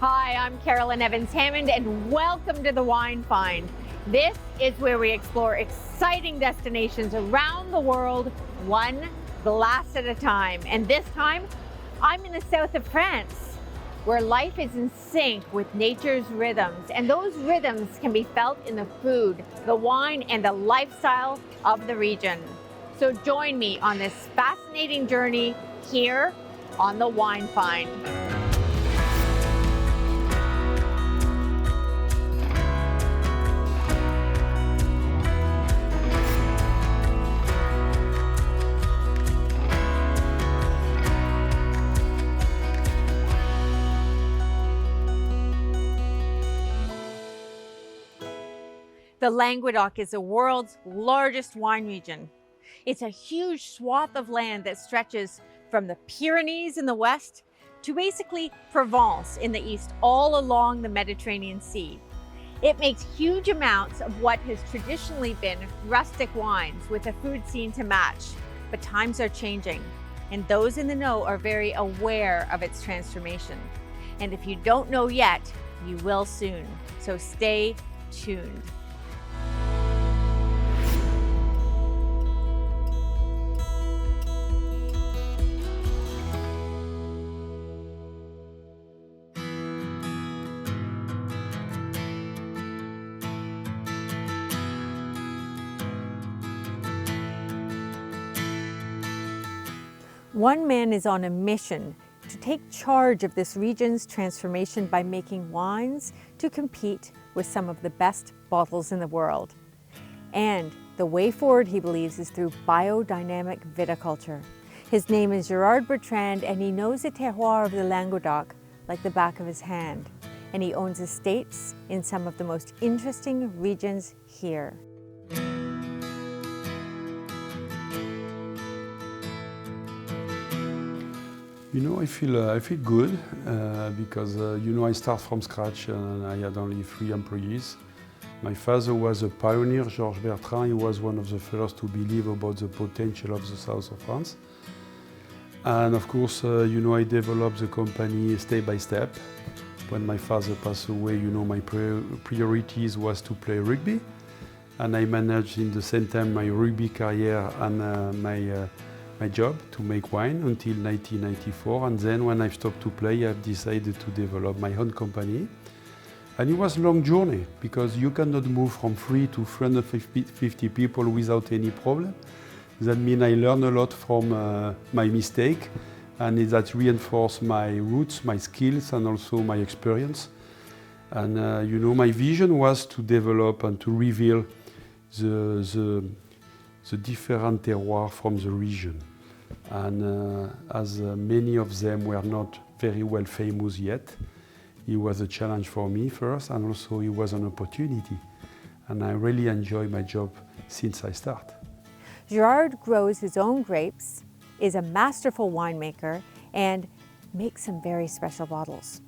Hi, I'm Carolyn Evans-Hammond, and welcome to the Wine Find. This is where we explore exciting destinations around the world, one glass at a time. And this time, I'm in the south of France, where life is in sync with nature's rhythms. And those rhythms can be felt in the food, the wine, and the lifestyle of the region. So join me on this fascinating journey here on the Wine Find. The Languedoc is the world's largest wine region. It's a huge swath of land that stretches from the Pyrenees in the west to basically Provence in the east, all along the Mediterranean Sea. It makes huge amounts of what has traditionally been rustic wines with a food scene to match. But times are changing, and those in the know are very aware of its transformation. And if you don't know yet, you will soon. So stay tuned. One man is on a mission to take charge of this region's transformation by making wines to compete with some of the best bottles in the world. And the way forward, he believes, is through biodynamic viticulture. His name is Gerard Bertrand, and he knows the terroir of the Languedoc like the back of his hand. And he owns estates in some of the most interesting regions here. You know, I feel good because I start from scratch and I had only 3 employees. My father was a pioneer, Gerard Bertrand. He was one of the first to believe about the potential of the south of France. And of course, I developed the company step by step. When my father passed away, my priorities was to play rugby. And I managed in the same time my rugby career and my job to make wine until 1994, and then when I stopped to play, I've decided to develop my own company. And it was a long journey because you cannot move from 3 to 350 people without any problem. That means I learned a lot from my mistake, and that reinforced my roots, my skills, and also my experience. And my vision was to develop and to reveal the different terroirs from the region. And as many of them were not very well famous yet, it was a challenge for me first, and also it was an opportunity. And I really enjoy my job since I start. Gerard grows his own grapes, is a masterful winemaker, and makes some very special bottles.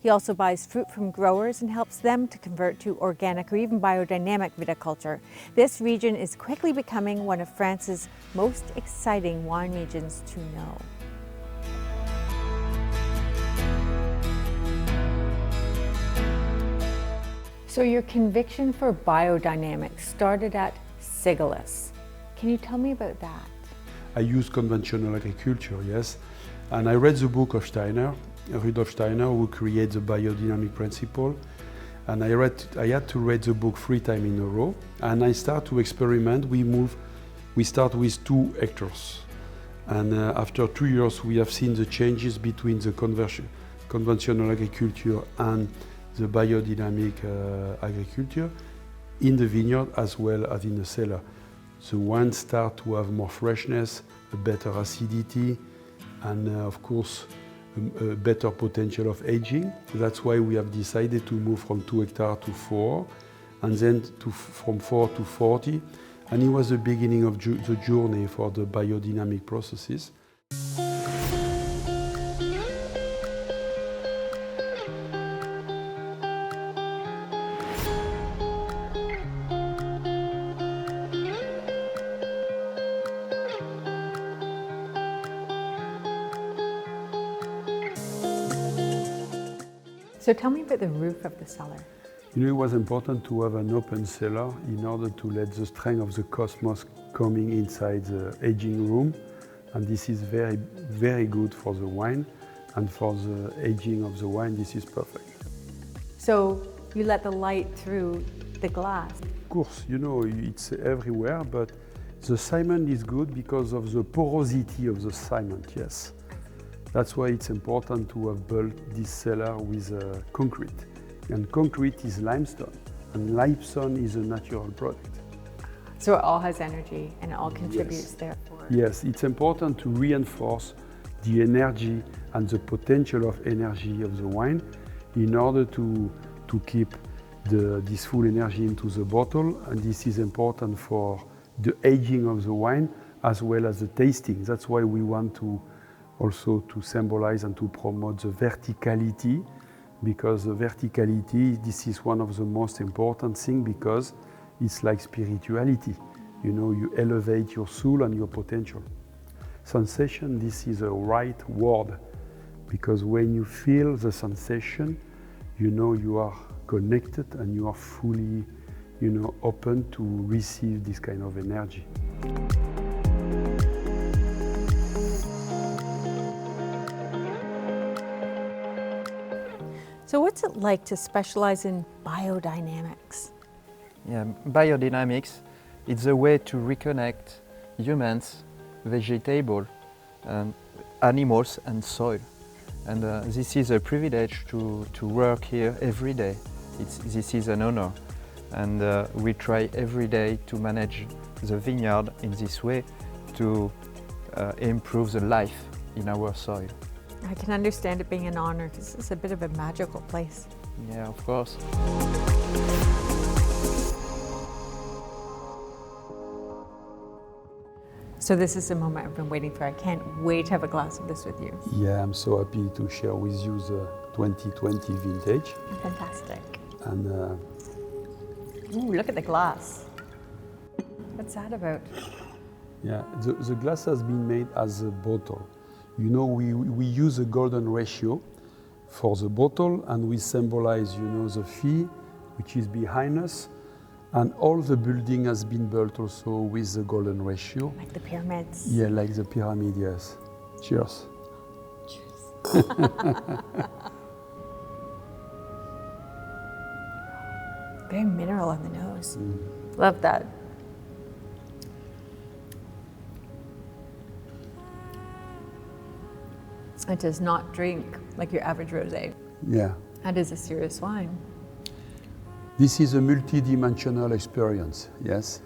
He also buys fruit from growers and helps them to convert to organic or even biodynamic viticulture. This region is quickly becoming one of France's most exciting wine regions to know. So your conviction for biodynamic started at Cigalis. Can you tell me about that? I use conventional agriculture, yes. And I read the book of Steiner, Rudolf Steiner, who created the biodynamic principle. And I had to read the book 3 times in a row. And I start to experiment. We start with 2 hectares. And after 2 years, we have seen the changes between the conventional agriculture and the biodynamic agriculture in the vineyard as well as in the cellar. The wines start to have more freshness, a better acidity, and of course, a better potential of aging. That's why we have decided to move from 2 hectares to 4, and then from 4 to 40. And it was the beginning of the journey for the biodynamic processes. So tell me about the roof of the cellar. You know, it was important to have an open cellar in order to let the strength of the cosmos coming inside the aging room. And this is very, very good for the wine. And for the aging of the wine, this is perfect. So you let the light through the glass. Of course, you know, it's everywhere, but the cement is good because of the porosity of the cement, yes. That's why it's important to have built this cellar with concrete. And concrete is limestone, and limestone is a natural product. So it all has energy and it all contributes Yes. therefore. Yes, it's important to reinforce the energy and the potential of energy of the wine in order to keep this full energy into the bottle, and this is important for the aging of the wine as well as the tasting. That's why we want to also to symbolize and to promote the verticality, because the verticality, this is one of the most important things because it's like spirituality. You know, you elevate your soul and your potential. Sensation, this is a right word, because when you feel the sensation, you know you are connected and you are fully, you know, open to receive this kind of energy. So what's it like to specialize in biodynamics? Yeah, biodynamics, it's a way to reconnect humans, vegetables, animals and soil. And this is a privilege to work here every day. This is an honor. And we try every day to manage the vineyard in this way to improve the life in our soil. I can understand it being an honor because it's a bit of a magical place. Yeah, of course. So this is the moment I've been waiting for. I can't wait to have a glass of this with you. Yeah, I'm so happy to share with you the 2020 vintage. Fantastic. And Ooh, look at the glass. What's that about? yeah, the glass has been made as a bottle. You know, we use a golden ratio for the bottle, and we symbolize, you know, the fee, which is behind us. And all the building has been built also with the golden ratio. Like the pyramids. Yeah, like the pyramid, yes. Cheers. Very mineral on the nose. Love that. It does not drink like your average rosé. Yeah. That is a serious wine. This is a multi-dimensional experience, yes?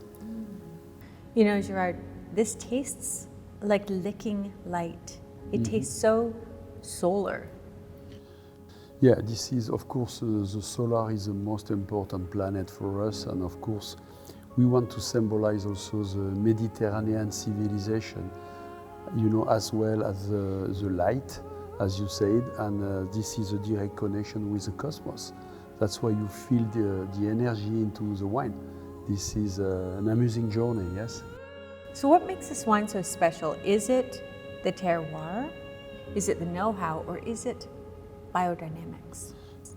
You know, Gerard, this tastes like licking light. It tastes so solar. Yeah, this is, of course, the solar is the most important planet for us, and of course, we want to symbolize also the Mediterranean civilization, you know, as well as the light, as you said, and this is a direct connection with the cosmos. That's why you feel the energy into the wine. This is an amusing journey, yes? So what makes this wine so special? Is it the terroir? Is it the know-how, or is it biodynamics?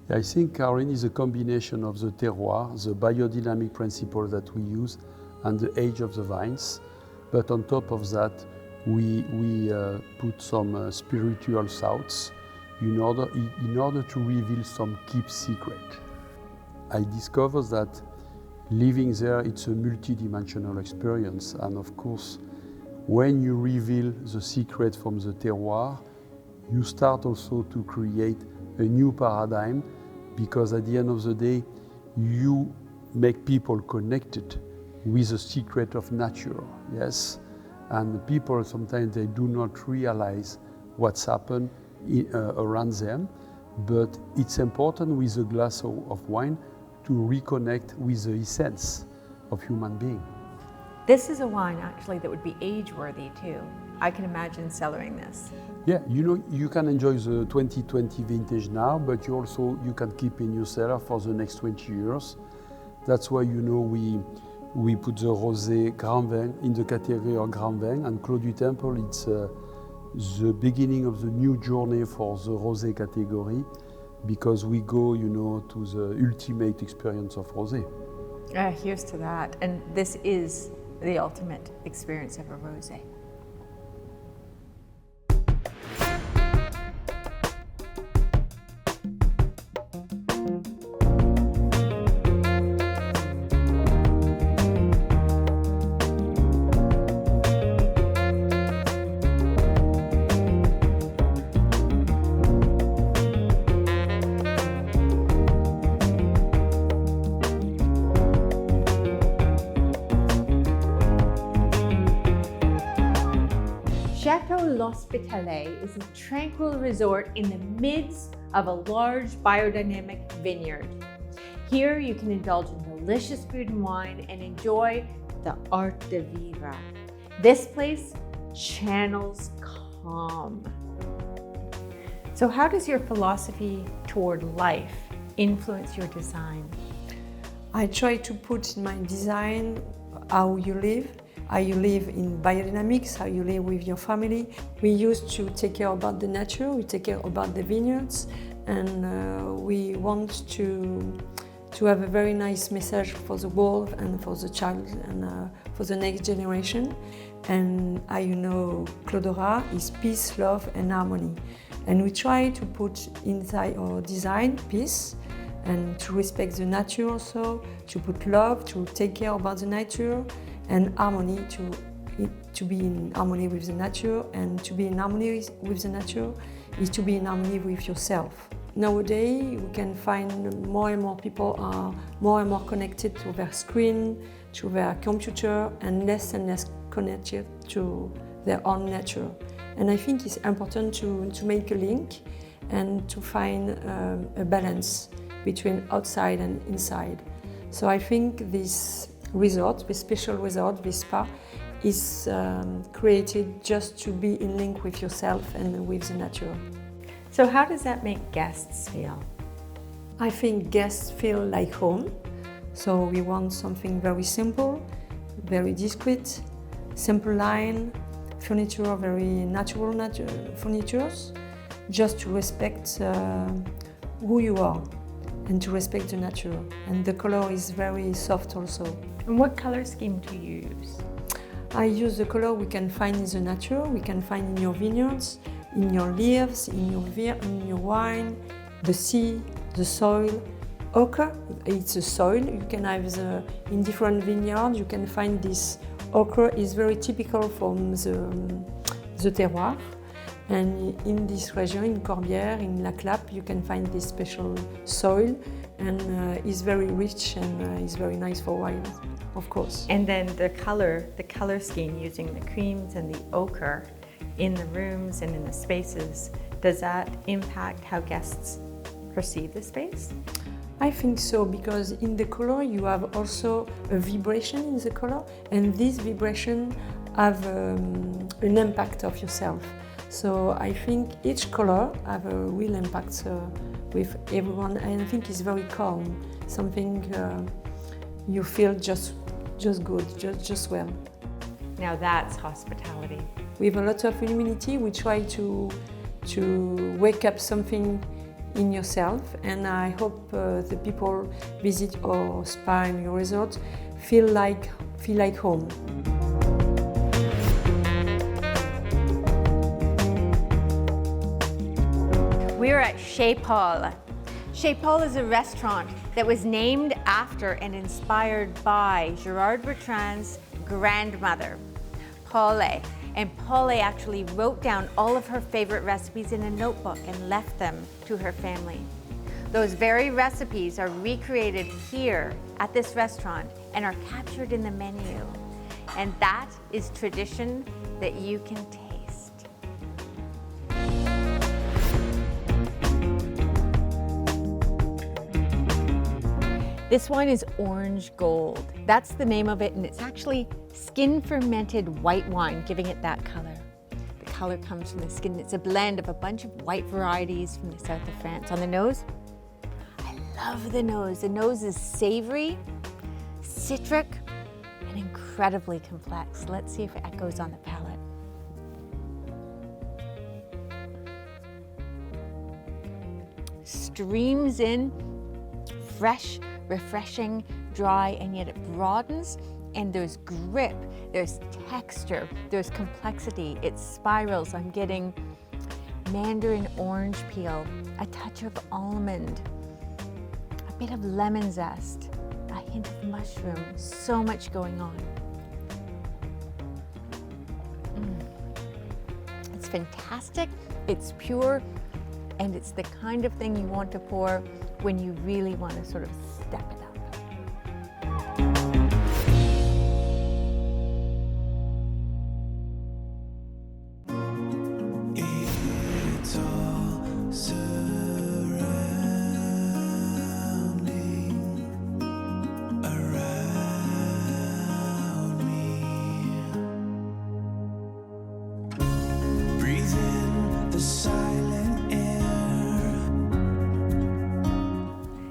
I think, Carolyn, is a combination of the terroir, the biodynamic principle that we use, and the age of the vines. But on top of that, we put some spiritual thoughts in order to reveal some keep secret. I discovered that living there, it's a multidimensional experience. And of course, when you reveal the secret from the terroir, you start also to create a new paradigm, because at the end of the day, you make people connected with the secret of nature, yes? And people sometimes they do not realize what's happened around them, but it's important with a glass of wine to reconnect with the essence of human being. This is a wine actually that would be age-worthy too. I can imagine cellaring this. Yeah, you know, you can enjoy the 2020 vintage now, but you can keep in your cellar for the next 20 years. That's why, you know, we put the rosé Grand Vin in the category of Grand Vin, and Clos du Temple, it's the beginning of the new journey for the rosé category. because we go, you know, to the ultimate experience of rosé. Here's to that. And this is the ultimate experience of a rosé. Hospitale is a tranquil resort in the midst of a large biodynamic vineyard. Here you can indulge in delicious food and wine and enjoy the art de vivre. This place channels calm. So how does your philosophy toward life influence your design? I try to put in my design how you live in biodynamics, how you live with your family. We used to take care about the nature, we take care about the vineyards, and we want to have a very nice message for the world and for the child and for the next generation. And you know, Clodora is peace, love and harmony. And we try to put inside our design peace and to respect the nature also, to put love, to take care about the nature, and harmony, to be in harmony with the nature. And to be in harmony with the nature is to be in harmony with yourself. Nowadays, we can find more and more people are more and more connected to their screen, to their computer, and less connected to their own nature. And I think it's important to make a link and to find a balance between outside and inside. So I think this resort, this special resort, this spa, is created just to be in link with yourself and with the nature. So how does that make guests feel? I think guests feel like home. So we want something very simple, very discreet, simple line, furniture, very natural furnitures, just to respect who you are and to respect the nature. And the color is very soft also. And what color scheme do you use? I use the color we can find in the nature, we can find in your vineyards, in your leaves, in your wine, the sea, the soil. Ochre, it's a soil. You can have in different vineyards, you can find this ochre is very typical from the terroir. And in this region, in Corbière, in La Clappe, you can find this special soil, and it's very rich and it's very nice for wine, of course. And then the color scheme using the creams and the ochre in the rooms and in the spaces, does that impact how guests perceive the space? I think so, because in the color you have also a vibration in the color, and this vibration have an impact of yourself. So I think each color have a real impact with everyone, and I think it's very calm, something you feel just good, just well. Now that's hospitality. With a lot of humility, we try to wake up something in yourself, and I hope the people visit our spa and your resort feel like home. We're at Chez Paul. Chez Paul is a restaurant that was named after and inspired by Gerard Bertrand's grandmother, Paule. And Paule actually wrote down all of her favorite recipes in a notebook and left them to her family. Those very recipes are recreated here at this restaurant and are captured in the menu. And that is tradition that you can taste. This wine is Orange Gold. That's the name of it, and it's actually skin fermented white wine, giving it that color. The color comes from the skin. It's a blend of a bunch of white varieties from the south of France. On the nose, I love the nose. The nose is savory, citric, and incredibly complex. Let's see if it echoes on the palate. streams in, fresh, refreshing, dry, and yet it broadens. And there's grip, there's texture, there's complexity. It spirals. I'm getting mandarin orange peel, a touch of almond, a bit of lemon zest, a hint of mushroom, so much going on. It's fantastic, it's pure, and it's the kind of thing you want to pour when you really want to sort of step it up.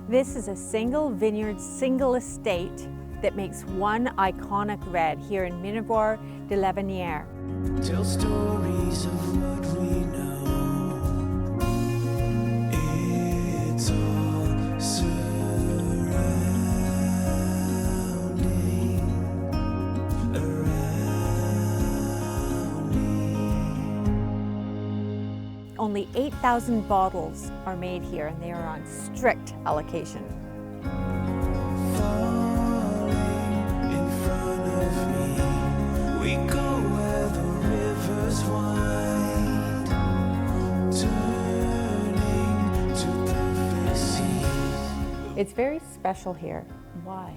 This is a single vineyard, single estate that makes one iconic red here in Minevoire de la Venière. Tell stories of what we know. It's all surrounding around me. Only 8,000 bottles are made here, and they are on strict allocation. Falling in front of me, we go where the rivers wind, turning to perfect seas. It's very special here. Why?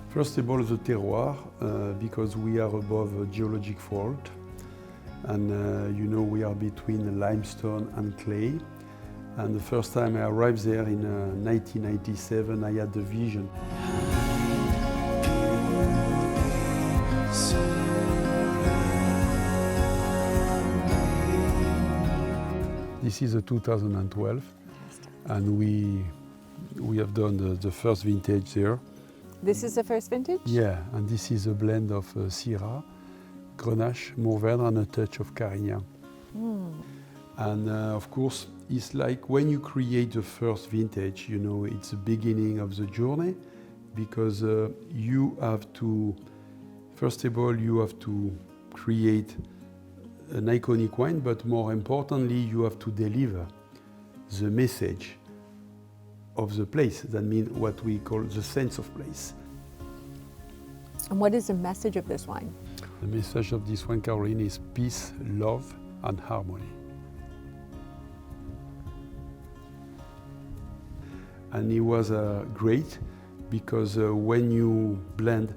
First of all, the terroir, because we are above a geologic fault. And you know, we are between limestone and clay. And the first time I arrived there in 1997, I had the vision. This is a 2012, and we have done the first vintage there. This is the first vintage? Yeah, and this is a blend of Syrah, Grenache, Mourvèdre, and a touch of Carignan. And of course, it's like when you create the first vintage, you know, it's the beginning of the journey, because you have to, first of all, you have to create an iconic wine, but more importantly, you have to deliver the message of the place. That means what we call the sense of place. And what is the message of this wine? The message of this wine, Carolyn, is peace, love, and harmony. And it was great because when you blend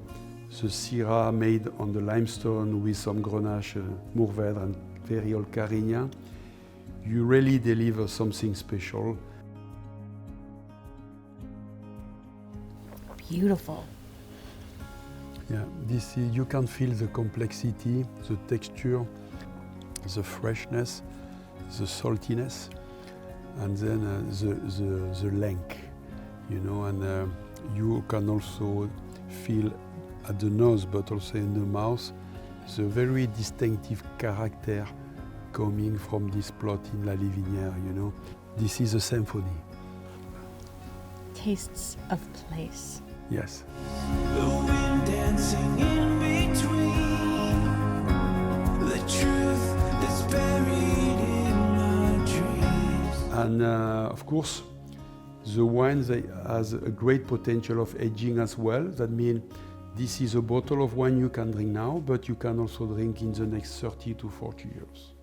the Syrah made on the limestone with some Grenache, Mourvèdre, and very old Carignan, you really deliver something special. Beautiful. Yeah, this is, you can feel the complexity, the texture, the freshness, the saltiness, and then the length, you know, and you can also feel at the nose, but also in the mouth, the very distinctive character coming from this plot in La Livinière, you know. This is a symphony. Tastes of place. Yes. The wind dancing in between, the truth that's buried in our dreams. And of course, the wine has a great potential of aging as well. That means this is a bottle of wine you can drink now, but you can also drink in the next 30 to 40 years.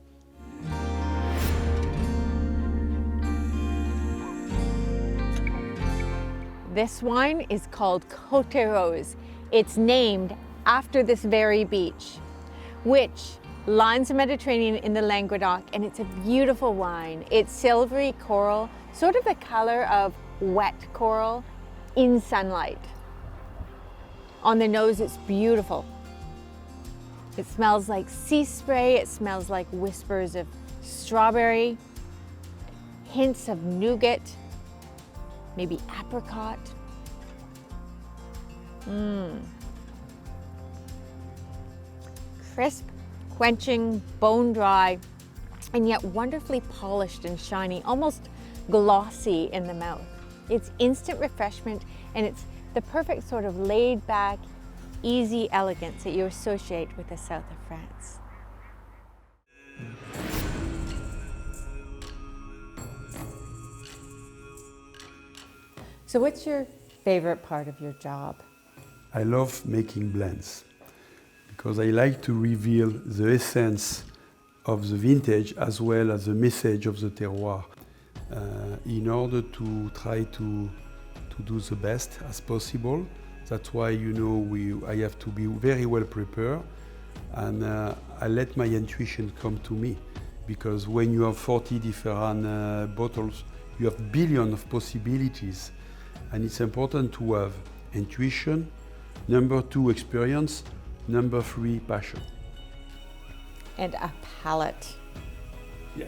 This wine is called Côte Rose. It's named after this very beach, which lines the Mediterranean in the Languedoc, and it's a beautiful wine. It's silvery coral, sort of the color of wet coral in sunlight. On the nose, it's beautiful. It smells like sea spray, it smells like whispers of strawberry, hints of nougat, maybe apricot. Crisp, quenching, bone dry, and yet wonderfully polished and shiny, almost glossy in the mouth. It's instant refreshment, and it's the perfect sort of laid back, easy elegance that you associate with the south of France. So what's your favorite part of your job? I love making blends because I like to reveal the essence of the vintage as well as the message of the terroir in order to try to do the best as possible. That's why, you know, I have to be very well prepared, and I let my intuition come to me, because when you have 40 different bottles, you have billions of possibilities, and it's important to have intuition, number 2, experience, number 3, passion. And a palate. Yeah.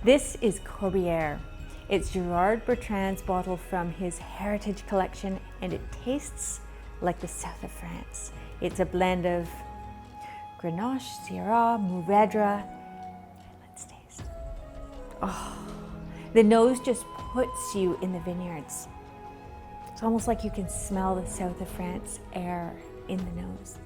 This is Corbière. It's Gerard Bertrand's bottle from his heritage collection, and it tastes like the south of France. It's a blend of Grenache, Syrah, Mourvedre. Let's taste. Oh, the nose just puts you in the vineyards. It's almost like you can smell the south of France air in the nose.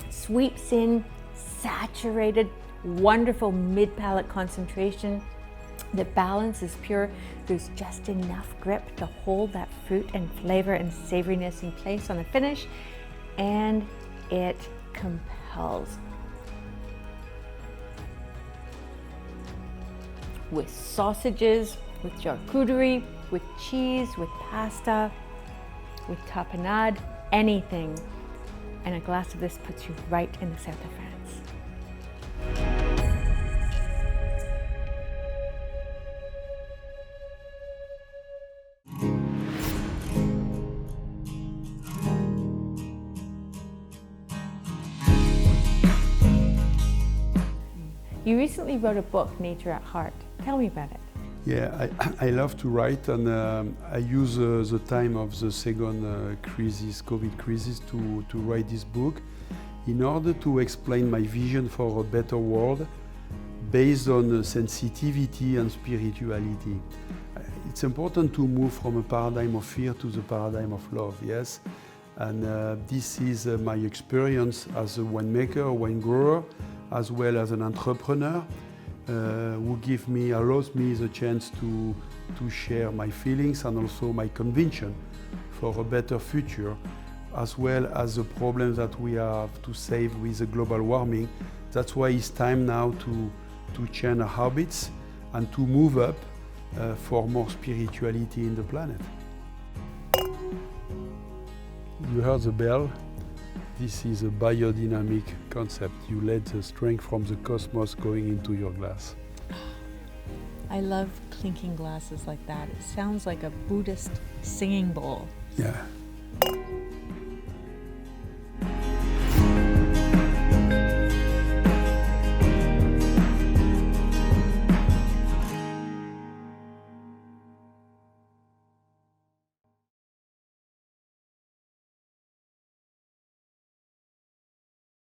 Sweeps in, saturated, wonderful mid-palate concentration. The balance is pure. There's just enough grip to hold that fruit and flavor and savoriness in place on the finish, and it compels. With sausages, with charcuterie, with cheese, with pasta, with tapenade, anything. And a glass of this puts you right in the south of France. You recently wrote a book, Nature at Heart. Tell me about it. Yeah, I love to write, and I use the time of the second crisis, COVID crisis, to write this book in order to explain my vision for a better world based on sensitivity and spirituality. It's important to move from a paradigm of fear to the paradigm of love, yes? And this is my experience as a winemaker, wine grower, as well as an entrepreneur. Who allows me the chance to share my feelings and also my conviction for a better future, as well as the problems that we have to save with the global warming. That's why it's time now to change our habits and to move up for more spirituality in the planet. You heard the bell. This is a biodynamic concept. You let the strength from the cosmos going into your glass. I love clinking glasses like that. It sounds like a Buddhist singing bowl. Yeah.